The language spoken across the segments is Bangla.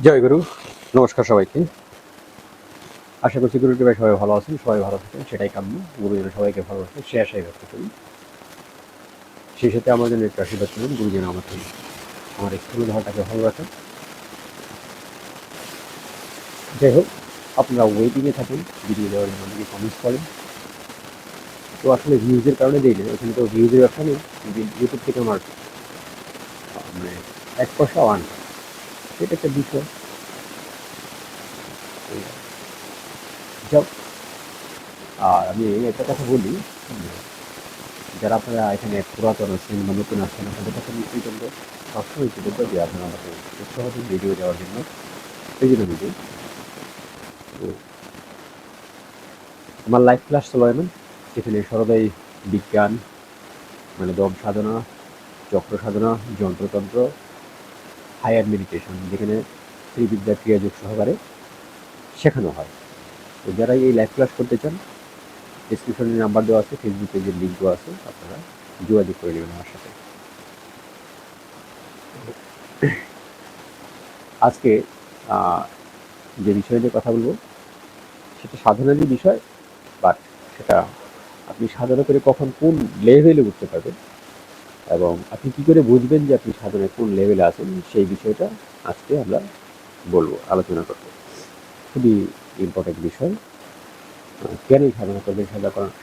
জয় গুরু। নমস্কার সবাইকে। আশা করছি গুরুর কৃপায় সবাই ভালো আছেন, সবাই ভালো থাকেন, সেটাই কাম্য। গুরু যেন সবাইকে ভালো রাখেন সে আশাই ব্যক্ত করি। সেই সাথে আমার জন্য একটু আশীর্বাদ করুন, গুরু যেন আমাকে আমার এই স্থূল ধারটাকে ভালো রাখেন। যাই হোক, আপনারা ওয়েটিংয়ে থাকেন ভিডিও দেওয়ার জন্য, অনেকে কমেন্টস করেন। তো আসলে ভিউজের কারণে দিই না, এখানে তো ভিউজের ব্যবসা নেই। ইউটিউব থেকে আমার মানে 1 পয়সা আর্ন হয়, সেটা একটা বিষয়। যাও, আর আমি একটা কথা বলি, যারা আপনারা এখানে পুরাতন আছেন বা নতুন আছেন, আপনাদের কাছে আমি কৃতজ্ঞ, সবসময় কৃতজ্ঞ যে আপনারা আমাকে উৎসাহ দিন ভিডিও দেওয়ার জন্য, এই জন্য ভিডিও। তো আমার লাইভ ক্লাস চলো এমন, যেখানে সরদাই বিজ্ঞান, মানে দম সাধনা, চক্র সাধনা, যন্ত্রতন্ত্র, হায়ার মেডিটেশন, যেখানে ত্রিবিদ্যা ক্রিয়াযোগ সহকারে শেখানো হয়। তো যারা এই লাইভ ক্লাস করতে চান, ডিসক্রিপশনে নাম্বার দেওয়া আছে, ফেসবুক পেজের লিঙ্ক দেওয়া আছে, আপনারা যোগাযোগ করে নেবেন আমার সাথে। আজকে যে বিষয় নিয়ে কথা বলবো সেটা সাধনারই বিষয়, বাট সেটা আপনি সাধনা করে কখন কোন লেভেলে উঠতে পারবেন এবং আপনি কী করে বুঝবেন যে আপনি সাধনায় কোন লেভেলে আছেন, সেই বিষয়টা আজকে আমরা বলবো, আলোচনা করবো। খুবই ইম্পর্টেন্ট বিষয়। কেনই সাধনা করবেন,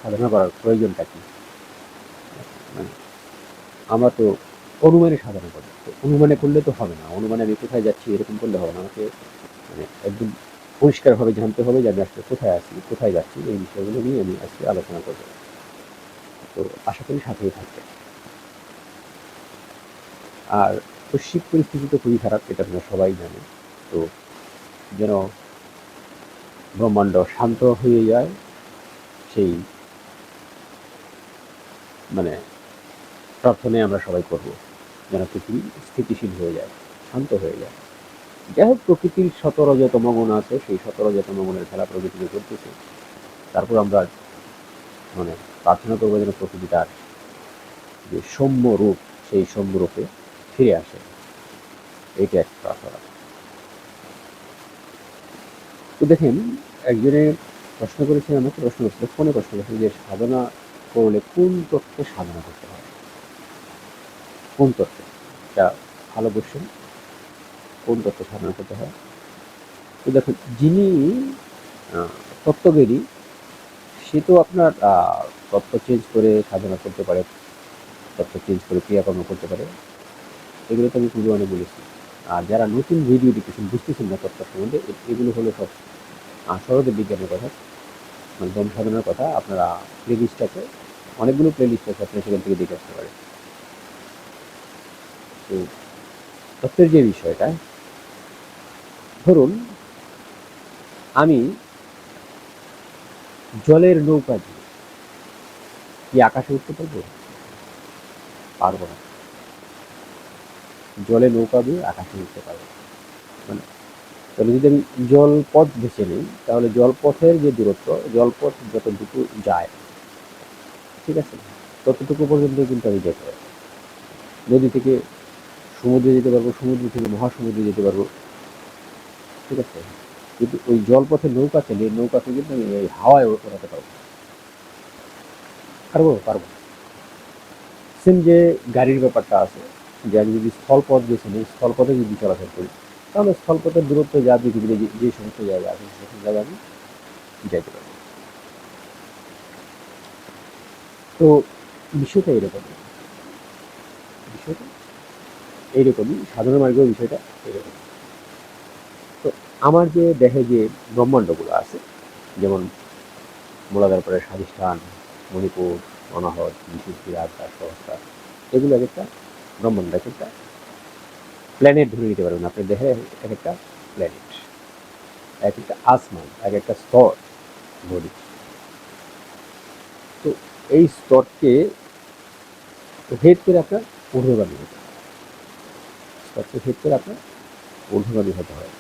সাধনা করার প্রয়োজনটা কী? মানে আমরা তো অনুমানে সাধনা করি, তো অনুমানে করলে তো হবে না। অনুমানে আমি কোথায় যাচ্ছি এরকম করলে হবে না, আমাকে মানে একদম পরিষ্কারভাবে জানতে হবে যে আমি আসলে কোথায় আছি, কোথায় যাচ্ছি। এই বিষয়গুলো নিয়ে আমি আজকে আলোচনা করবো। তো আশা করি সাথেই থাকবে। আর বৈশ্বিক পরিস্থিতি তো খুবই খারাপ, এটা আপনারা সবাই জানে। তো যেন ব্রহ্মাণ্ড শান্ত হয়ে যায়, সেই মানে প্রার্থনায় আমরা সবাই করব, যেন পৃথিবী স্থিতিশীল হয়ে যায়, শান্ত হয়ে যায়। যাই হোক, প্রকৃতির শতরজতম গুণ আছে, সেই শতরজতম গুণের খেলা প্রকৃতিতে করতেছে। তারপর আমরা মানে প্রার্থনা করবো যেন প্রকৃতিটার যে সৌম্য রূপ, সেই সৌম্য রূপে ফিরে আসে। এইটা এক প্রার্থনা। তো দেখেন, একজনে প্রশ্ন করেছেন, আমাকে প্রশ্ন করছিল, ফোনে প্রশ্ন করেছেন যে সাধনা করলে কোন তত্ত্বে সাধনা করতে হয়, কোন তত্ত্বে। এটা ভালো কোশ্চেন, কোন তত্ত্বে সাধনা করতে হয়। তো দেখুন, যিনি তত্ত্বজ্ঞানী, সে তো আপনার তত্ত্ব চেঞ্জ করে সাধনা করতে পারে, তত্ত্ব চেঞ্জ করে ক্রিয়াকর্ম করতে পারে। এগুলো তো আমি পূর্বে বলেছি। আর যারা নতুন ভিডিও দেখতেছেন, বুঝতেছেন না তত্ত্ব সম্বন্ধে, এগুলো হলো সব সরোদের বিজ্ঞানের কথা, মানে দম সাধনার কথা। আপনারা প্লে লিস্ট আছে, অনেকগুলো প্লে লিস্ট আছে, আপনারা সেখান থেকে দেখে আসতে পারেন। তো তত্ত্বের যে বিষয়টা, ধরুন আমি জলের নৌকা দিয়ে কি আকাশে উঠতে পারবো? পারবো না। জলে নৌকা দিয়ে আকাশে উঠতে পারবো না। মানে তাহলে যদি আমি জলপথ বেছে নিই, তাহলে জলপথের যে দূরত্ব, জলপথ যতটুকু যায়, ঠিক আছে, ততটুকু পর্যন্ত কিন্তু আমি যেতে পারবো। নদী থেকে সমুদ্রে যেতে পারবো, সমুদ্র থেকে মহাসমুদ্রে যেতে পারবো, ঠিক আছে। কিন্তু ওই জলপথে নৌকা চালিয়ে নৌকাকে কিন্তু আমি এই হাওয়ায় ওড়াতে পারবো। পারবো? পারবো। সেম যে গাড়ির ব্যাপারটা আছে, যে আমি যদি স্থলপথ বেছে নিই, স্থলপথে যদি চলাচল করি, তাহলে স্থলপথের দূরত্ব যা পৃথিবীতে যে সমস্ত জায়গা আছে, সেসব জায়গায় আমি যাইতে পারবো। তো বিষয়টা এরকম, বিষয়টা এইরকমই, সাধারণ মার্গেও বিষয়টা এরকম। তো আমার যে দেহে যে ব্রহ্মাণ্ডগুলো আছে, যেমন মূলাধার পরে স্বাধিষ্ঠান, মণিপুর, অনাহত, বিশুদ্ধি, আকাশ, সহস্রার, এগুলো এক একটা ব্রহ্মাণ্ড, এক একটা প্ল্যানেট ধরে নিতে পারবেন। আপনার দেহে এক একটা প্ল্যানেট, এক একটা আসমান, এক একটা স্তর, বডি। তো এই স্তরকে ভেদ করে আপনার ঊর্ধ্বগামী হতে হয়, স্তরকে ভেদ করে আপনার ঊর্ধ্বগামী হতে হয়।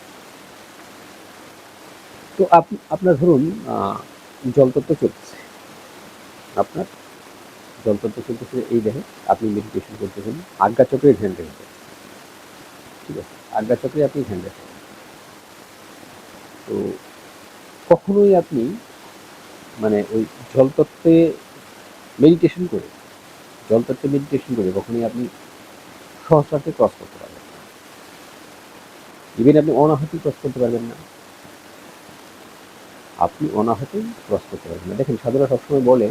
তো আপনার ধরুন জলতত্ত্ব চলতেছে, আপনার জলতত্ত্ব চলতেছে এই দেহে, আপনি মেডিটেশন করতেছেন, আজ্ঞাচক্রে ধ্যান রেখেছেন, ঠিক আছে, আজ্ঞাচক্রে আপনি ধ্যান রেখেছেন। তো কখনোই আপনি মানে ওই জলতত্ত্বে মেডিটেশন করে কখনোই আপনি সহস্রারকে ক্রস করতে পারবেন না। ইভেন আপনি অনাহতি ক্রস করতে পারবেন না। দেখেন, সাধুরা সবসময় বলে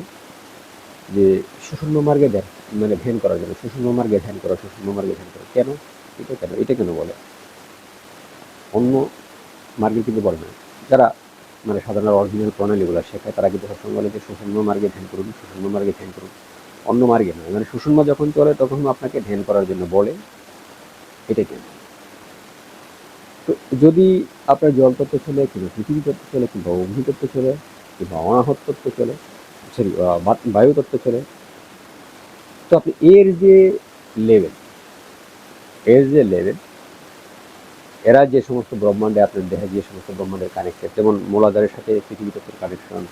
যে সুষুম্ন মার্গে ধ্যান, মানে ধ্যান করার জন্য সুষুম্ন মার্গে ধ্যান করো। কেন? এটা কেন বলে? অন্য মার্গে কিন্তু বলে না। যারা মানে সাধারণ অরিজিনাল প্রণালীগুলো শেখায় তারা কিন্তু সবসময় বলে যে সুষুম্ন মার্গে ধ্যান করুন। অন্য মার্গে নয়। মানে সুষুম্ন যখন চলে তখন আপনাকে ধ্যান করার জন্য বলে। এটা কেন? তো যদি আপনার জল তত্ত্ব চলে, কিংবা পৃথিবী তত্ত্ব চলে, কিংবা অগ্নি তত্ত্ব চলে, কিংবা অনাহত তত্ত্ব চলে, সরি বায়ু তত্ত্ব চলে, তো আপনি এর যে লেভেল এরা যে সমস্ত ব্রহ্মাণ্ডে, আপনার দেহে যে সমস্ত ব্রহ্মাণ্ডের কানেক্টেড, যেমন মূলাধারের সাথে পৃথিবী তত্ত্বের কানেকশন,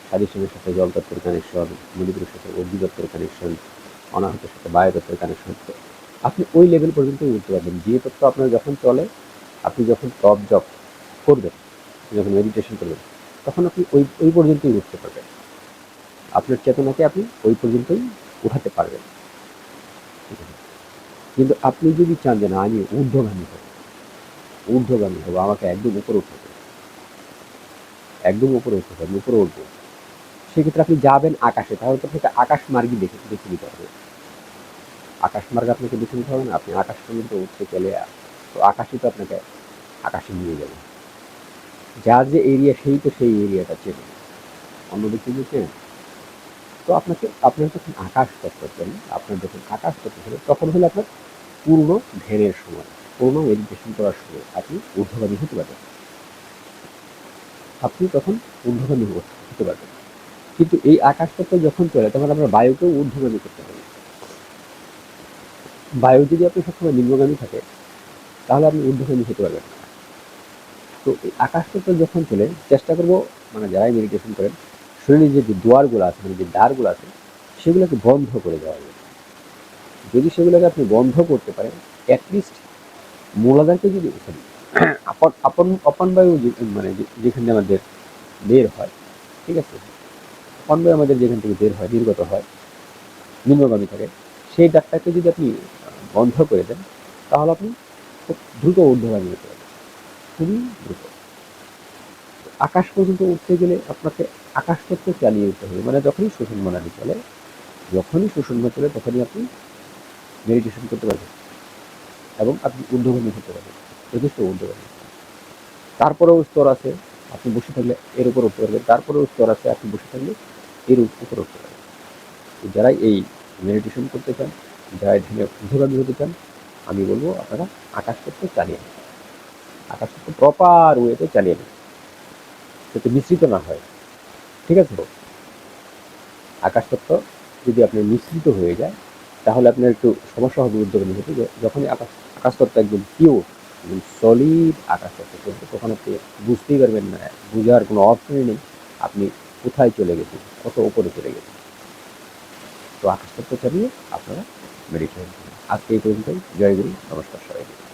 স্বাধীনের সাথে জল তত্ত্বের কানেকশন, মণিপুরের সাথে অগ্নি তত্ত্বের কানেকশন, অনাহতের সাথে বায়ু তত্ত্বের কানেকশন, আপনি ওই লেভেল পর্যন্ত উঠতে পারবেন। যে তত্ত্ব আপনার যখন চলে, আপনি যখন টপ জব করবেন, যখন মেডিটেশন করবেন, তখন আপনি ওই পর্যন্তই উঠতে পারবেন। আপনার চেতনাকে আপনি ওই পর্যন্তই উঠাতে পারবেন। কিন্তু আপনি যদি চান যে না, আমি ঊর্ধ্বগামী হবো, আমাকে একদম উপরে উঠতে হবে, আমি উপরে উঠবো, সেক্ষেত্রে আপনি যাবেন আকাশে। তাহলে তো আপনাকে আকাশ মার্গই দেখে নিতে হবে। আপনাকে বেছে নিতে হবে না। আপনি আকাশ পর্যন্ত উঠতে চলে, তো আকাশই তো আপনাকে আকাশে নিয়ে যাবে। যার যে এরিয়া, সেই এরিয়াটা চেনে, অন্য ব্যক্তি যে চেনে। তো আপনার যখন আকাশ তত্ত্ব চলে, তখন হলো আপনার পূর্ণ ধ্যানের সময়, পূর্ণ মেডিটেশন করার সময়। আপনি ঊর্ধ্বগামী হতে পারবেন। কিন্তু এই আকাশ তত্ত্ব যখন চলে, তখন আমরা বায়ুকেও ঊর্ধ্বগামী করতে পারি। বায়ু যদি আপনি সবসময় নিম্নগামী থাকে, তাহলে আপনি ঊর্ধ্বগামী হতে পারবেন না। তো এই আকাশ তত্ত্ব যখন চলে, চেষ্টা করবো মানে যারাই মেডিটেশন করেন, শরীরের যে দুয়ারগুলো আছে, মানে যে দ্বারগুলো আছে, সেগুলোকে বন্ধ করে দেওয়া যায়। যদি সেগুলোকে আপনি বন্ধ করতে পারেন, অ্যাটলিস্ট মূলাধারকে যদি অপান বায়ু মানে যেখানে আমাদের বের হয়, ঠিক আছে, অপান বায়ু আমাদের যেখান থেকে বের হয়, নির্গত হয়, নিম্নগামী থাকে, সেই দ্বারটাকে যদি আপনি বন্ধ করে দেন, তাহলে আপনি খুব দ্রুত ঊর্ধ্বগামী হতে পারবেন, খুবই দ্রুত। আকাশ পর্যন্ত উঠতে গেলে আপনাকে আকাশ তত্ত্ব চালিয়ে উঠতে হবে। মানে যখনই সুষুম্ন চলে, তখনই আপনি মেডিটেশন করতে পারবেন এবং আপনি ঊর্ধ্বগামী হতে পারবেন, যথেষ্ট ঊর্ধ্বগামী। তারপরেও স্তর আছে, আপনি বসে থাকলে এর উপর উঠতে পারবেন। তারপরেও স্তর আছে, আপনি বসে থাকলে এর উপর উঠতে পারবেন। যারা এই মেডিটেশন করতে চান, যারা ধ্যানে ঊর্ধ্বগামী হতে চান, আমি বলবো আপনারা আকাশ তত্ত্ব চালিয়ে নেন, আকাশ তত্ত্ব প্রপার ওয়েতে চালিয়ে নেন, যাতে মিশ্রিত না হয়। ঠিক আছে? আকাশ তত্ত্ব যদি আপনার মিশ্রিত হয়ে যায়, তাহলে আপনার একটু সমস্যা হবে ঊর্ধ্বগামী হতে। যখনই আকাশ তত্ত্ব একদম পিওর, একদম সলিড আকাশ তত্ত্ব চলবে, তখন আপনি বুঝতেই পারবেন না, বোঝার কোনো অপশনই নেই আপনি কোথায় চলে গেছেন, কত উপরে চলে গেছেন। তো আকাশ তত্ত্ব চালিয়ে আপনারা মেডিটেশন করুন। আজকে এই পর্যন্তই। জয় গুরু, নমস্কার সবাইকে।